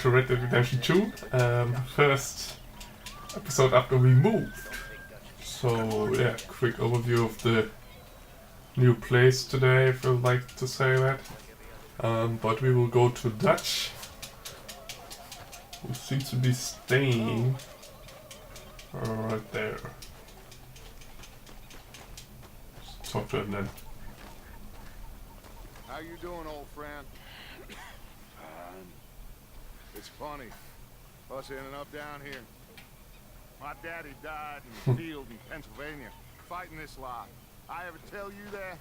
to Red Dead Redemption 2. First episode after we moved. So yeah, quick overview of the new place today, if you'd like to say that. But we will go to Dutch, who seems to be staying right there. Let's talk to him then. How you doing, old friend? Fine. It's funny, us ending up down here. My daddy died in the field in Pennsylvania, fighting this lot. I ever tell you that?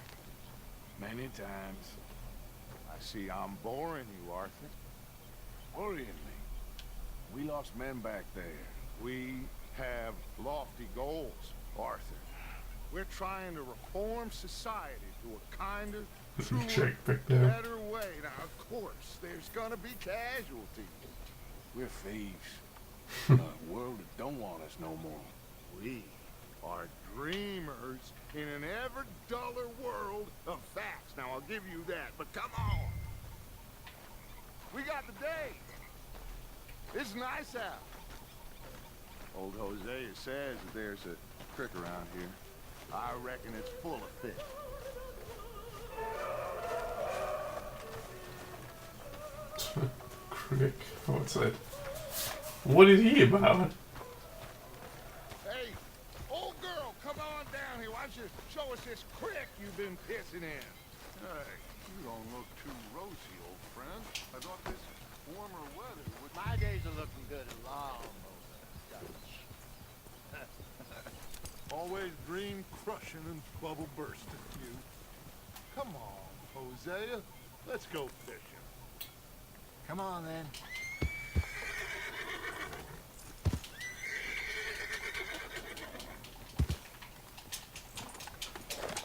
Many times. I see I'm boring you, Arthur. Worrying me. We lost men back there. We have lofty goals, Arthur. We're trying to reform society to a kinder, truer, better way. Now, of course, there's gonna be casualties. We're thieves. A world that don't want us no more. We are dreamers in an ever duller world of facts. Now, I'll give you that, but come on. We got the day. It's nice out. Old Hosea says that there's a creek around here. I reckon it's full of fish. Crick, what's that? What is he about? Hey, old girl, come on down here. Why don't you show us this creek you've been pissing in? Hey, you don't look too rosy, old friend. I thought this warmer weather would... My days are looking good and long over. Always dream crushing and bubble bursting, you. Come on, Hosea. Let's go fishing. Come on, then.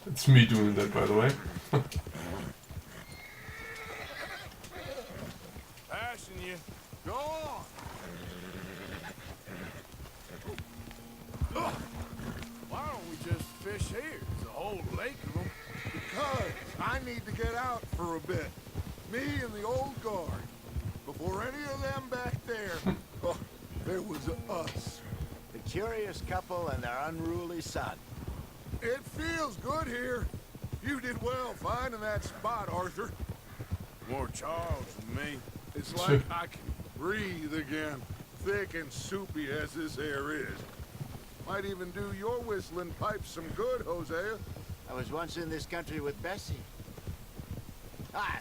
It's me doing that, by the way. Passing you. Go on. Why don't we just fish here? There's a whole lake of them. Because I need to get out for a bit. Me and the old guard. Before any of them back there, there was us. The curious couple and their unruly son. It feels good here. You did well finding that spot, Arthur. More Charles than me. It's like I can breathe again, thick and soupy as this air is. Might even do your whistling pipes some good, Hosea. I was once in this country with Bessie. Ah,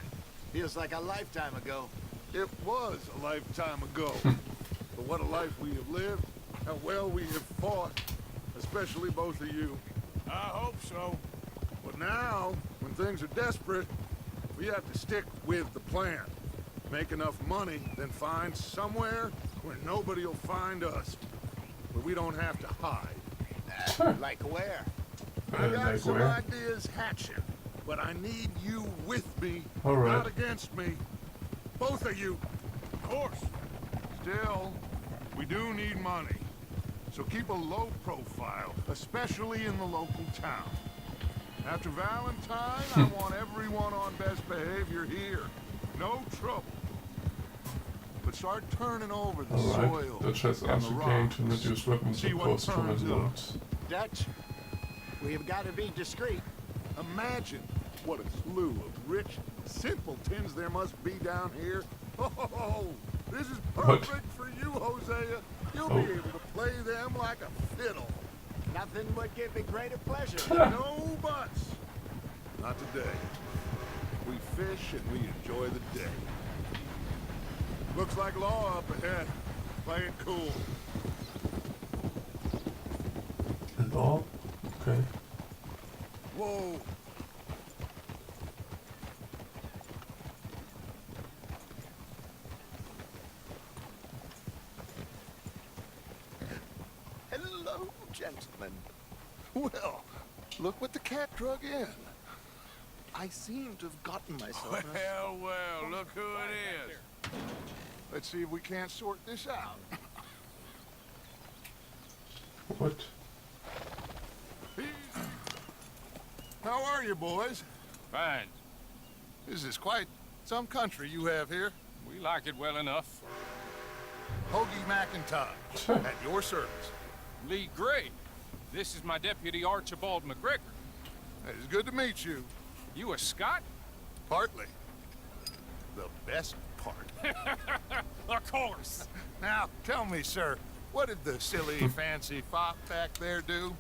feels like a lifetime ago. It was a lifetime ago. But what a life we have lived, how well we have fought, especially both of you. I hope so. But now, when things are desperate, we have to stick with the plan. Make enough money, then find somewhere where nobody will find us. Where we don't have to hide. Like where? I got like some where? ideas hatching, but I need you with me, All right. not against me. Both of you. Of course. Still, we do need money. So keep a low profile, especially in the local town. After Valentine, I want everyone on best behavior here. No trouble. But start turning over the soil Dutch has and the asked the game rocks. to introduce weapons See to what cause turns up. loads. Dutch, we've got to be discreet. Imagine what a slew of rich simpletons there must be down here. Oh, this is perfect for you, Hosea. You'll be able to play them like a fiddle. Nothing would give me greater pleasure. No buts. Not today. We fish and we enjoy the day. Looks like law up ahead. Play it cool. Law? Okay. Whoa. Hello, gentlemen. Well, look what the cat drug in. I seem to have gotten myself... Well, look who it is. Let's see if we can't sort this out. What? How are you, boys? Fine. This is quite some country you have here. We like it well enough. Hoagie McIntyre, at your service. Lee Gray. This is my deputy Archibald McGregor. It's good to meet you. You a Scot? Partly. The best part. Of course. Now, tell me, sir, what did the silly, fancy fop back there do?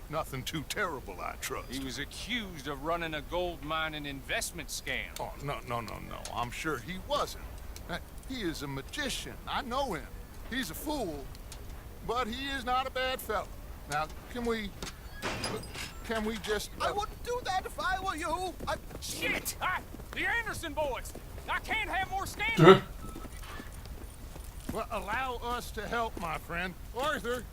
Nothing too terrible, I trust. He was accused of running a gold mining investment scam. Oh, no. I'm sure he wasn't. He is a magician. I know him. He's a fool, but he is not a bad fellow. Now, can we just... I wouldn't do that if I were you. Shit! The Anderson boys! I can't have more scandals! Well, allow us to help, my friend. Arthur,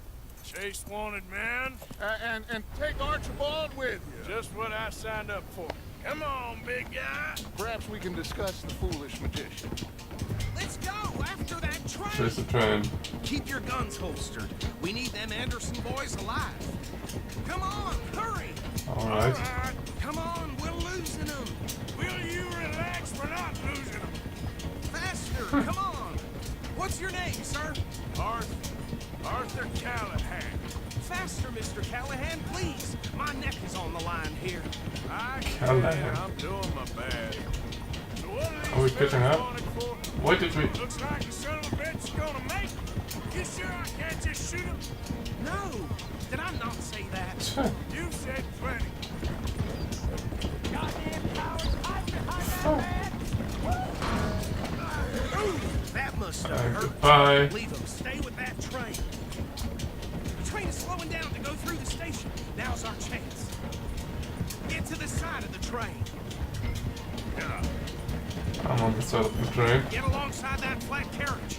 Chase wanted man. and take Archibald with you. Just what I signed up for. Come on, big guy. Perhaps we can discuss the foolish magician. Let's go after that train. Chase the train. Keep your guns holstered. We need them Anderson boys alive. Come on, hurry. Alright. Come on, we're losing them. Will you relax? We're not losing them. Faster, come on. What's your name, sir? Arthur Callahan. Faster, Mr. Callahan, please. My neck is on the line here. Callahan. I'm doing my best. So what are Are we these catching fellas up? wanted for? Why did we... Looks like the son of a bitch is gonna make it. You sure I can't just shoot him? No, did I not say that? You said plenty. Goddamn cowards, hide behind that man. Ooh, that must have hurt. Goodbye. Leave him. Stay with that train. The train is slowing down to go through the station. Now's our chance. Get to the side of the train. I'm on the side of the train. Get alongside that flat carriage.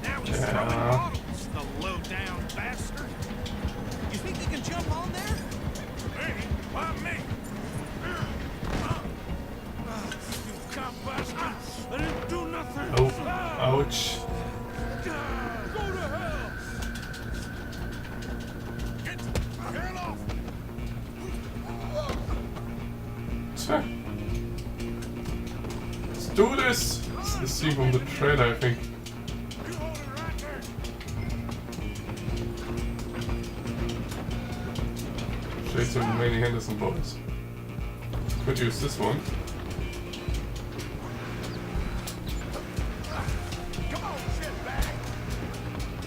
Now he's throwing bottles, the low-down bastard. You think he can jump on there? Maybe. Why me? You cop bastard. I didn't do nothing. Oh, ouch. Go to hell. Get off. Let's do this! It's the scene from the trailer, I think. You hold it right there. Chasing the remaining Henderson boys. Could use this one. Come on, shitbag.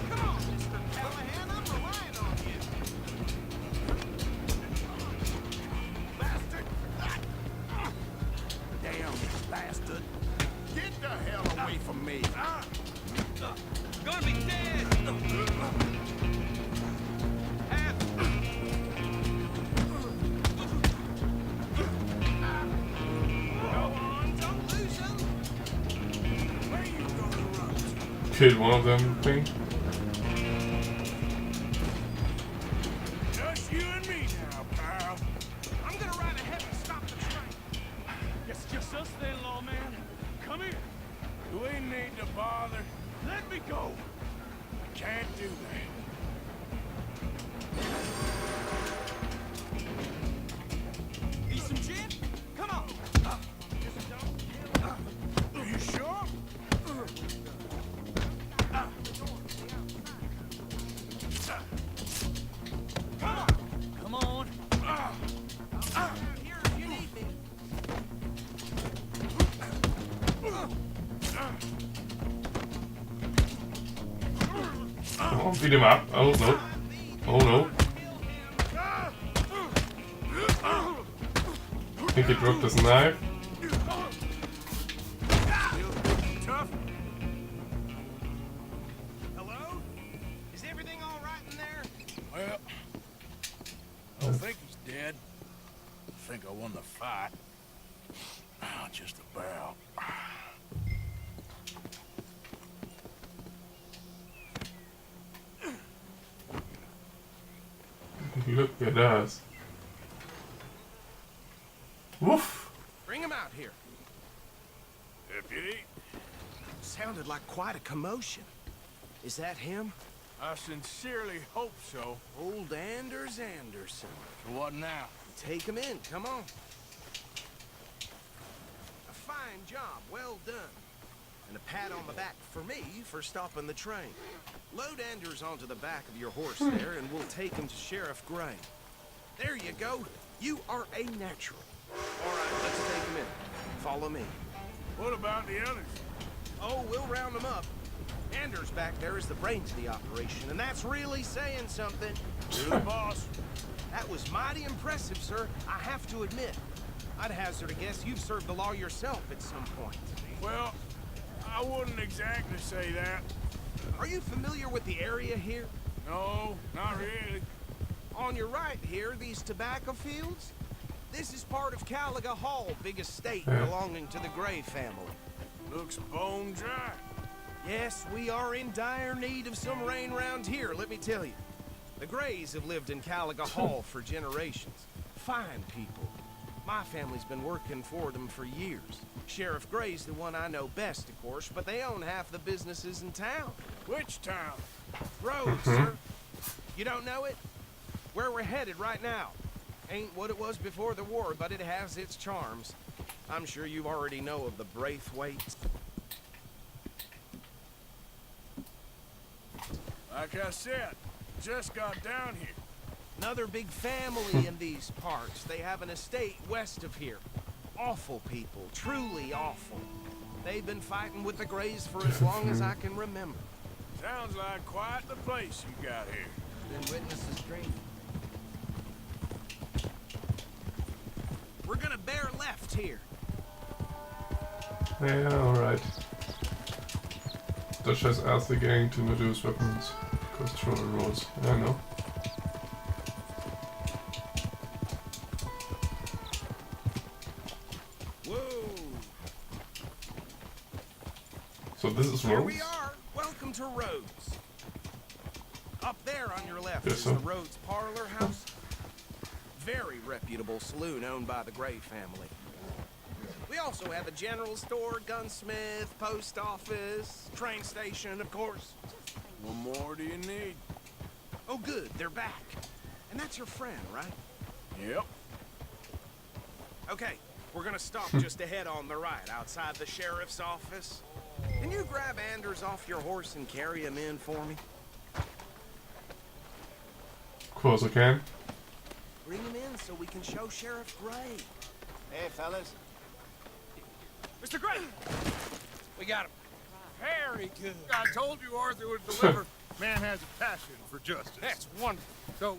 Come on, Mr. Callahan, I'm relying on you. Bastard! Damn bastard! Get the hell away from me! Gonna be dead! Go on, don't lose him! Where you gonna run? Killed one of them, I think. Just you and me now, pal. I'm gonna ride ahead and stop the train. Guess just us then, lawman. Come here. We need to bother. Let me go. Can't do that. Need some gin? Come on. Are you sure? Come on. I'm here if you need me. Come on, beat him up. Oh no. Oh no. I think he dropped his knife. Tough? Hello? Is everything all right in there? Well, I don't think he's dead. I think I won the fight. Just about. Look at us. Woof! Bring him out here. Deputy, Sounded like quite a commotion. Is that him? I sincerely hope so. Old Anders Anderson. So what now? Take him in, come on. A fine job, well done. and a pat on the back for me for stopping the train. Load Anders onto the back of your horse there, and we'll take him to Sheriff Gray. There you go. You are a natural. All right, let's take him in. Follow me. What about the others? Oh, we'll round them up. Anders back there is the brains of the operation, and that's really saying something. You're the boss. That was mighty impressive, sir. I have to admit. I'd hazard a guess you've served the law yourself at some point. Well, I wouldn't exactly say that. Are you familiar with the area here? No, not really. On your right here, these tobacco fields? This is part of Caliga Hall, big estate belonging to the Gray family. Looks bone dry. Yes, we are in dire need of some rain round here, let me tell you. The Grays have lived in Caliga Hall for generations. Fine people. My family's been working for them for years. Sheriff Gray's the one I know best, of course, but they own half the businesses in town. Which town? Rhodes, sir. You don't know it? Where we're headed right now. Ain't what it was before the war, but it has its charms. I'm sure you already know of the Braithwaites. Like I said, just got down here. Another big family in these parts. They have an estate west of here. Awful people, truly awful. They've been fighting with the Grays for as long as I can remember. Sounds like quite the place you got here. Been witnesses grief. We're gonna bear left here. Ja, alright. Das heißt erste Gang to introduce weapons, control rules. I know. Whoa! So this is Here Rhodes? we are. Welcome to Rhodes. Up there on your left Yes, is sir. the Rhodes Parlor House. Very reputable saloon owned by the Gray family. We also have a general store, gunsmith, post office, train station, of course. What more do you need? Oh, good, they're back. And that's your friend, right? Yep. Okay, we're gonna stop just ahead on the right, outside the sheriff's office. Can you grab Anders off your horse and carry him in for me? Of course I can. Bring him in so we can show Sheriff Gray. Hey, fellas. Mr. Gray! We got him. Very good. I told you Arthur would deliver. Man has a passion for justice. That's wonderful. So,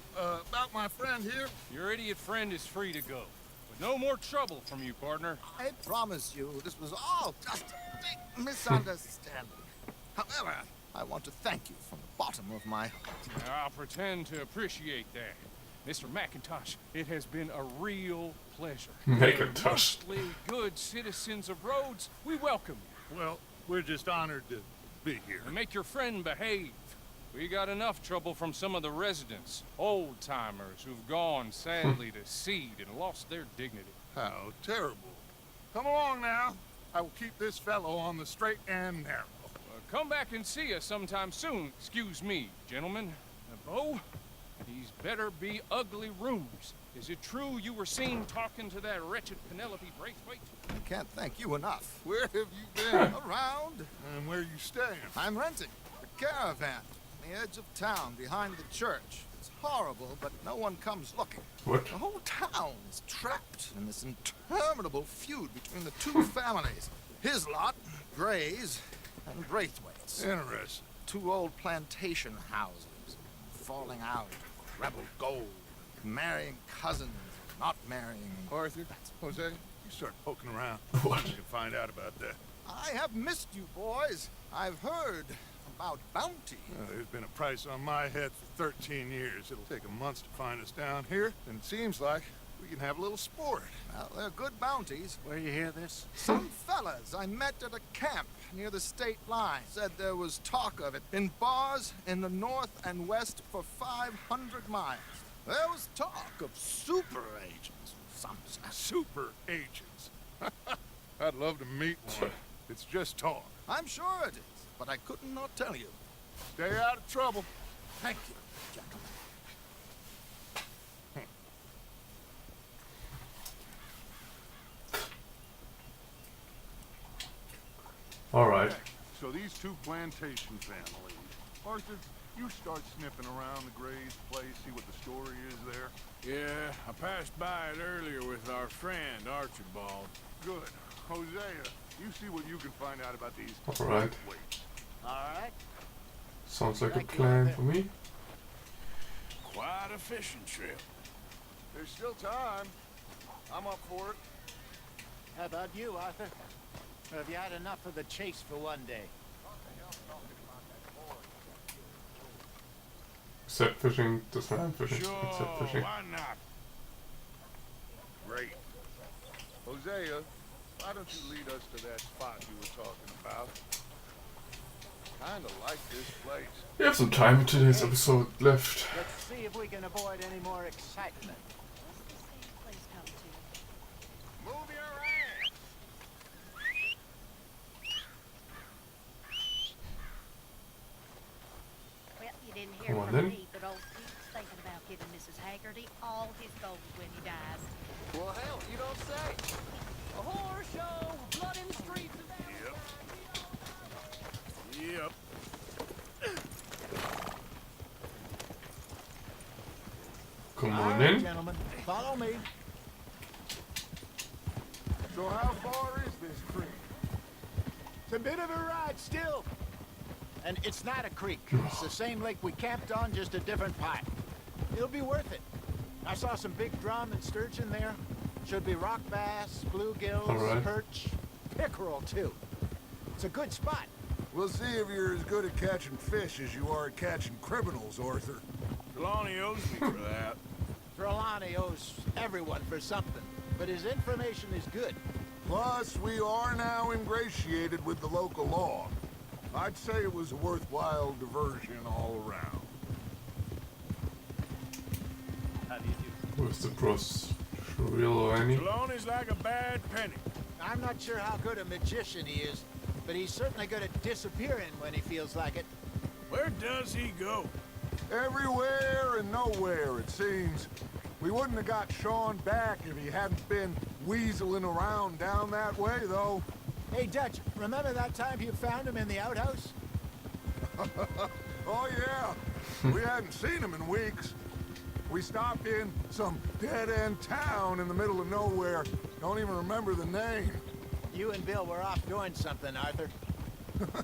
about my friend here, Your idiot friend is free to go. But no more trouble from you, partner. I promise you, this was all just a big misunderstanding. However, I want to thank you from the bottom of my heart. I'll pretend to appreciate that. Mr. McIntosh, it has been a real pleasure. McIntosh. Mostly good citizens of Rhodes, we welcome you. well, we're just honored to be here. And make your friend behave. We got enough trouble from some of the residents, old-timers who've gone sadly to seed and lost their dignity. How terrible. Come along now. I will keep this fellow on the straight and narrow. Come back and see us sometime soon. Excuse me, gentlemen. Bo, these better be ugly rumors. Is it true you were seen talking to that wretched Penelope Braithwaite? I can't thank you enough. Where have you been? Around, And where you staying? I'm renting a caravan on the edge of town behind the church. It's horrible, but no one comes looking. What? The whole town is trapped in this interminable feud between the two families. His lot, Gray's, and Braithwaite's. Interesting. Two old plantation houses, falling out, rebel gold, marrying cousins, not marrying. Arthur, Jose, you start poking around. What? You can find out about that. I have missed you, boys. I've heard about bounty. There's been a price on my head for 13 years. It'll take a month to find us down here, and it seems like we can have a little sport. Well, they're good bounties. Where you hear this? Some fellas I met at a camp near the state line said there was talk of it in bars in the north and west for 500 miles. There was talk of super agents of some sort. Super agents. I'd love to meet one. It's just talk. I'm sure it is, but I couldn't not tell you. Stay out of trouble. Thank you, gentlemen. Alright. So these two plantation families. Arthur, you start sniffing around the Gray's place, see what the story is there. Yeah, I passed by it earlier with our friend, Archibald. Good. Hosea, you see what you can find out about these Alright. weights. All right. Sounds like a Thank you, plan Arthur. for me. Quite a fishing trip. There's still time. I'm up for it. How about you, Arthur? Or have you had enough of the chase for one day? Except fishing, doesn't have fishing, except Sure, fishing. why not? Great. Hosea, why don't you lead us to that spot you were talking about? Kinda like this place. We have some time in today's episode left. Let's see if we can avoid any more excitement. Move your ass! Well, you didn't hear Come on, from then. me, but old Pete's thinking about giving Mrs. Haggerty all his gold when he dies. Well, hell, you don't say. A horror show, blood in the streets of Yep. Come All on right, in. gentlemen, follow me. So how far is this creek? It's a bit of a ride still. And it's not a creek. It's the same lake we camped on, just a different pipe. It'll be worth it. I saw some big drum and sturgeon there. Should be rock bass, bluegills, All right. perch, pickerel too. It's a good spot. We'll see if you're as good at catching fish as you are at catching criminals, Arthur. Trelawney owes me for that. Trelawney owes everyone for something, but his information is good. Plus, we are now ingratiated with the local law. I'd say it was a worthwhile diversion all around. How do you do? Where's the bros? Real or any? Trelawney's like a bad penny. I'm not sure how good a magician he is, but he's certainly good at disappearing when he feels like it. Where does he go? Everywhere and nowhere, it seems. We wouldn't have got Sean back if he hadn't been weaseling around down that way, though. Hey, Dutch, remember that time you found him in the outhouse? Oh, yeah. We hadn't seen him in weeks. We stopped in some dead-end town in the middle of nowhere. Don't even remember the name. You and Bill were off doing something, Arthur.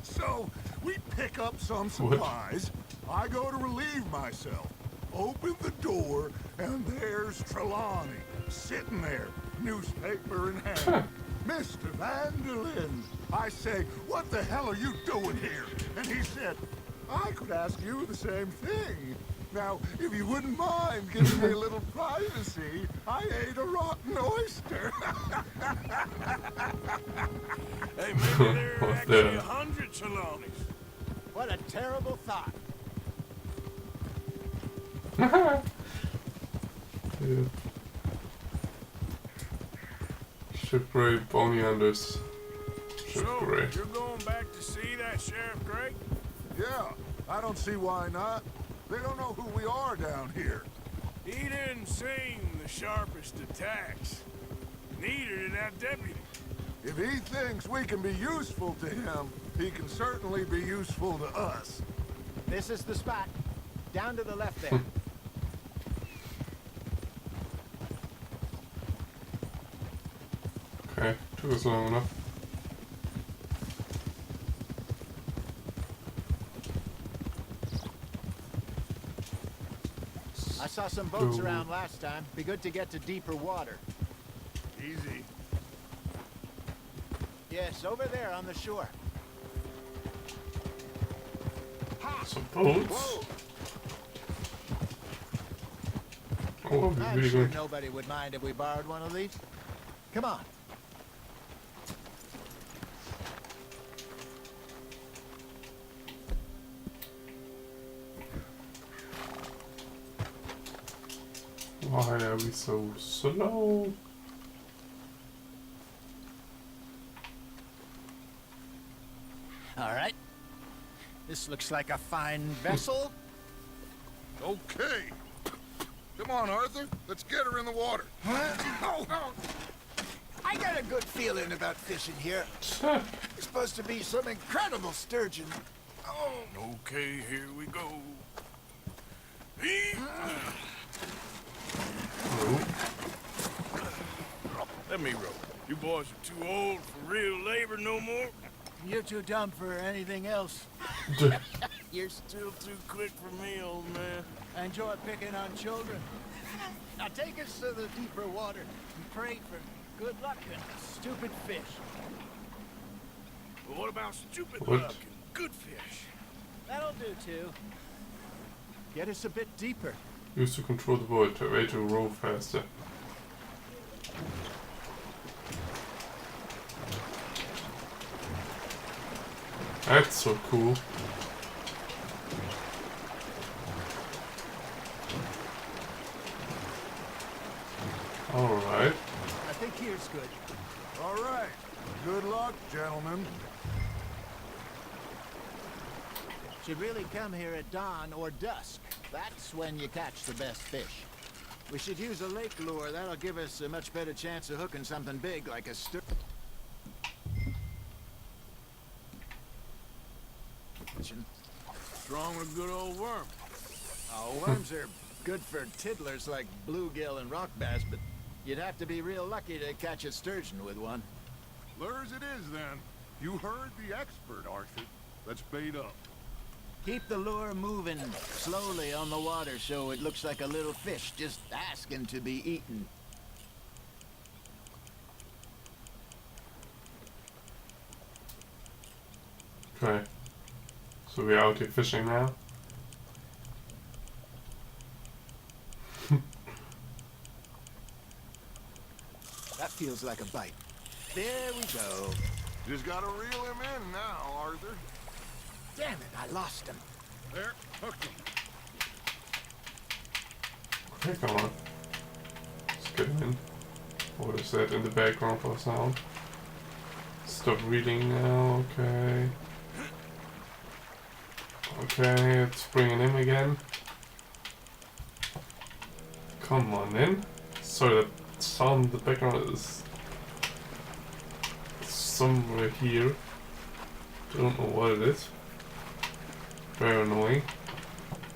So, we pick up some supplies. I go to relieve myself. Open the door, and there's Trelawney, sitting there, newspaper in hand. Mr. Vanderlyn. I say, what the hell are you doing here? And he said, I could ask you the same thing. Now, if you wouldn't mind giving me a little privacy, I ate a rotten oyster. Hey, maybe there are What actually the- 100 Trelawneys. What a terrible thought. Yeah. Shipwreck, bounty hunters. So, Shipwreck. you're going back to see that Sheriff Gray? Yeah, I don't see why not. They don't know who we are down here. He didn't seem the sharpest attacks. Neither did that deputy. If he thinks we can be useful to him, he can certainly be useful to us. This is the spot. Down to the left there. Okay, took us long enough. I saw some boats Ooh. around last time. Be good to get to deeper water. Easy. Yes, over there on the shore. Some boats. Whoa! Oh, that'd be I'm really sure good. nobody would mind if we borrowed one of these. Come on. Why are we so slow? All right. This looks like a fine vessel. Okay. Come on, Arthur. Let's get her in the water. Oh, oh. I got a good feeling about fishing here. It's supposed to be some incredible sturgeon. Oh, Okay, here we go. Let me row. You boys are too old for real labor no more. you're too dumb for anything else. You're still too quick for me, old man. I enjoy picking on children. Now take us to the deeper water and pray for good luck and stupid fish. But what about stupid What? luck and good fish? That'll do too. Get us a bit deeper. Use to control the boat to way to row faster. That's so cool. Alright. I think here's good. All right. Good luck, gentlemen. Should really come here at dawn or dusk. That's when you catch the best fish. We should use a lake lure. That'll give us a much better chance of hooking something big like a sturgeon. What's wrong with a good old worm? Oh, worms are good for tiddlers like bluegill and rock bass, but you'd have to be real lucky to catch a sturgeon with one. Lures it is, then. You heard the expert, Arthur. Let's bait up. Keep the lure moving slowly on the water so it looks like a little fish just asking to be eaten. Okay. So we're out here fishing now. That feels like a bite. There we go. Just gotta reel him in now, Arthur. Damn it, I lost him. There, hooked him. Okay, come on. Let's get in. What is that in the background for sound? Stop reading now, okay. Okay, it's bringing him again. Come on in. Sorry, that sound in the background is somewhere here. Don't know what it is. Very annoying.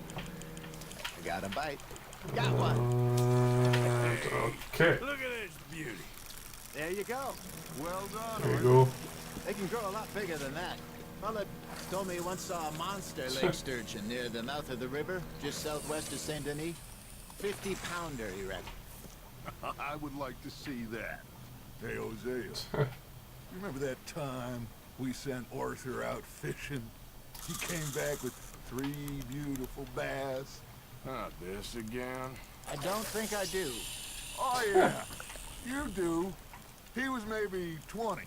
I got a bite. Got one. And, okay, Look at this beauty. There you go. Well done, there you Arthur. go. They can grow a lot bigger than that. Fella told me he once saw a monster lake sturgeon near the mouth of the river, just southwest of Saint Denis. 50-pounder, he reckoned. I would like to see that. Hey, Hosea. You remember that time we sent Arthur out fishing? He came back with 3 beautiful bass. Not this again. I don't think I do. Oh, yeah. You do. He was maybe 20.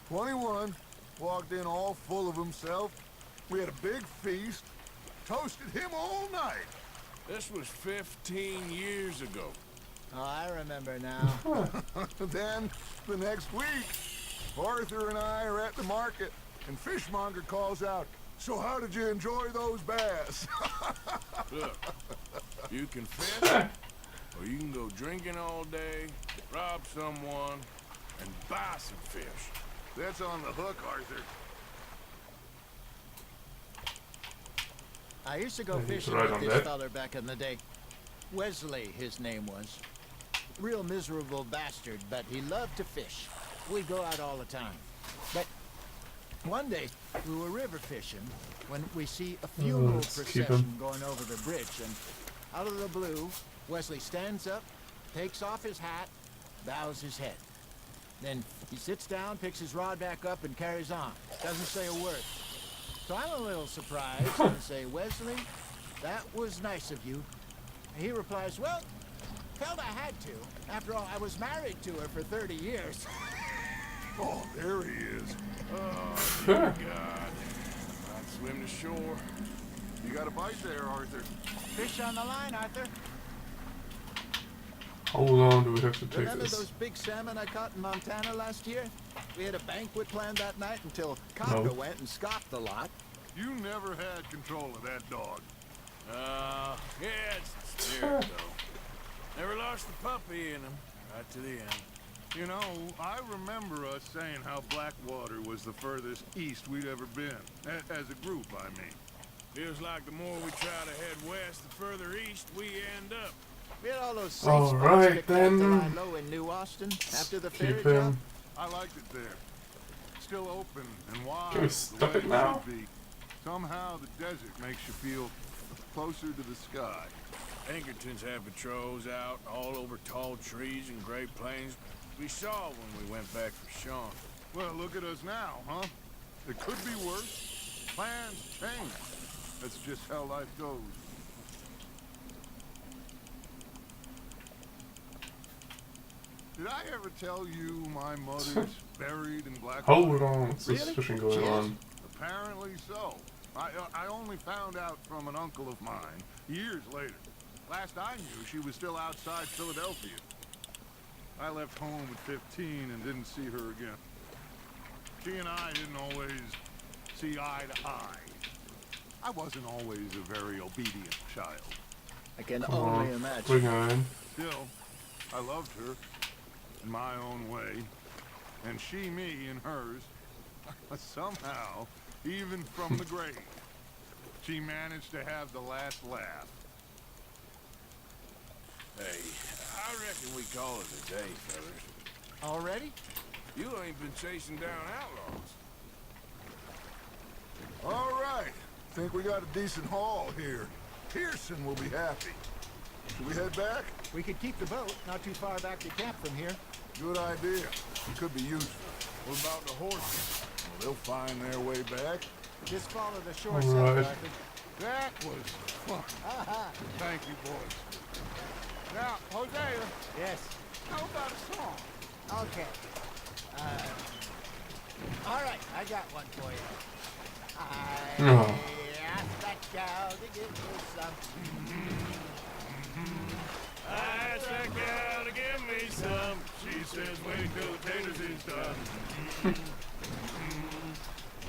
21. Walked in all full of himself. We had a big feast. Toasted him all night. This was 15 years ago. Oh, I remember now. Then, the next week, Arthur and I are at the market, and Fishmonger calls out, "So how did you enjoy those bass?" Look, you can fish, or you can go drinking all day, rob someone, and buy some fish. That's on the hook, Arthur. I used to go He's fishing right with on this that. feller back in the day. Wesley, his name was. Real miserable bastard, but he loved to fish. We'd go out all the time. But one day, we were river fishing when we see a funeral let's keep him. procession going over the bridge, and out of the blue, Wesley stands up, takes off his hat, bows his head. Then he sits down, picks his rod back up, and carries on. Doesn't say a word. So I'm a little surprised and say, "Wesley, that was nice of you." And he replies, "Well, felt I had to. After all, I was married to her for 30 years. Oh, there he is. Oh, dear God. I'd swim to shore. You got a bite there, Arthur. Fish on the line, Arthur. How long do we have to take Remember this? those big salmon I caught in Montana last year? We had a banquet planned that night until Conga went and scoffed the lot. You never had control of that dog. Yeah, it's the spirit, though. Never lost the puppy in him, right to the end. You know, I remember us saying how Blackwater was the furthest east we'd ever been. As a group, I mean. Feels like the more we try to head west, the further east we end up. We had all those safe All spots right, picked out then. to lie low in New Austin after the ferry Keep drop. him. I liked it there. Still open and wide. Can we the stop way it now? should be. Somehow the desert makes you feel closer to the sky. Pinkertons have patrols out all over tall trees and Great Plains. We saw when we went back for Sean. Well, look at us now, huh? It could be worse. Plans change. That's just how life goes. Did I ever tell you my mother's buried in Blackwater? Hold on, there's Really? fishing going Yes. on. Apparently so. I only found out from an uncle of mine years later. Last I knew, she was still outside Philadelphia. I left home at 15 and didn't see her again. She and I didn't always see eye to eye. I wasn't always a very obedient child. I can Come only on, imagine. bring her in. Still, I loved her in my own way, and she me in hers. Somehow, even from the grave, she managed to have the last laugh. Hey, I reckon we call it a day, fellas. Already? You ain't been chasing down outlaws. All right, think we got a decent haul here. Pearson will be happy. Should we head back? We could keep the boat not too far back to camp from here. Good idea. It could be useful. What about the horses? Well, they'll find their way back. Just follow the shore All south, right. Arthur. That was fun. Aha. Thank you, boys. Now, Hosea, Yes. how about a song? Okay. All right, I got one for you. I Oh. asked that gal to give me some. I asked that gal to give me some. She says, wait till the taters is done.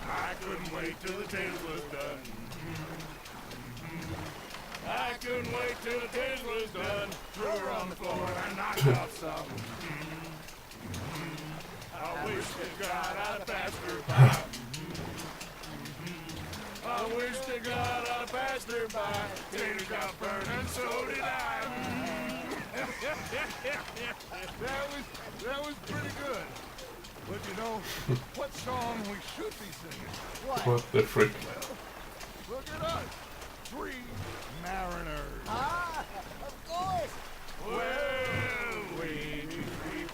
I couldn't wait till the taters was done. I couldn't wait till the taters was done. Threw her on the floor and knocked off some. I wish to God I'd passed her by. I wish to God I'd passed her by. Taters got burned and so did I. That was pretty good. But you know, what song we should be singing? What the frick? Look at us. 3 mariners. Ah, of course. Well, we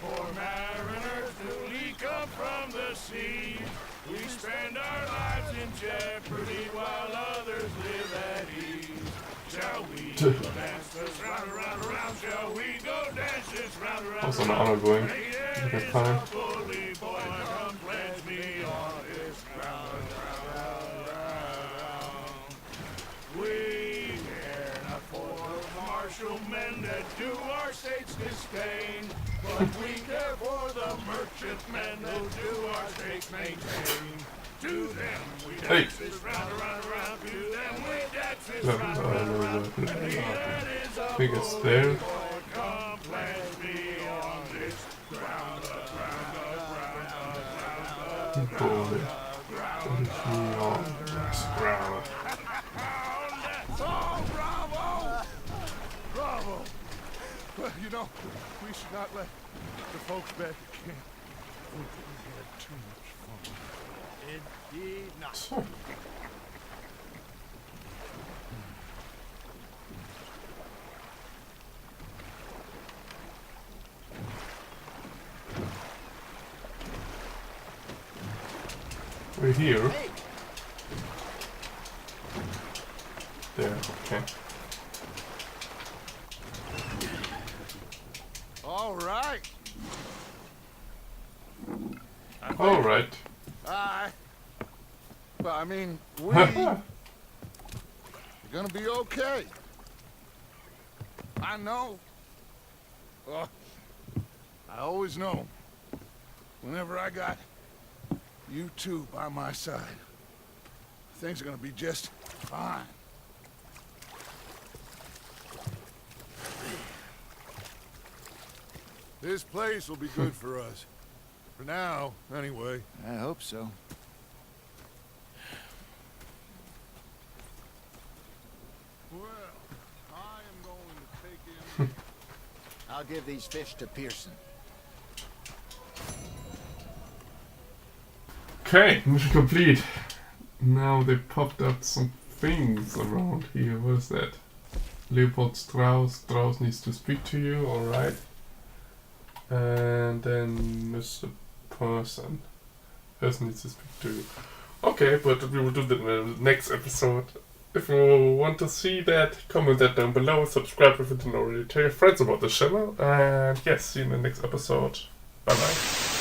poor mariners newly come from the sea. We spend our lives in jeopardy while others live at ease. Shall we go dance this round, around, around? Shall we go dance this round, around, Also an around? honor going. Hey, Okay, it's fine. a bully boy, come pledge me on this ground, round, round. We care not for the martial men that do our state's disdain, but we care for the merchant men that do our state's maintain. To them we dance this round, around, around. To them we dance this round, around, around. And he that is a think it's bully there. boy, come pledge me on this ground, ground, ground, ground, Boy. ground, On this ground. Oh, bravo! Bravo! Well, you know, we should not let the folks back at camp think that we had too much fun. Indeed not. We're here. Hey, There, okay. All right. Alright. Well, I mean, we're gonna be okay. I know. I always know. Whenever I got you two by my side, things are gonna be just fine. This place will be good for us. For now, anyway. I hope so. Well, I am going to take in... I'll give these fish to Pearson. Okay, mission complete. Now they popped up some things around here. What is that? Leopold Strauss. Strauss needs to speak to you, alright. And then Mr. Person. Person needs to speak to you. Okay, but we will do that in the next episode. If you want to see that, comment that down below. Subscribe if you didn't already. Tell your friends about the channel. And yes, see you in the next episode. Bye bye.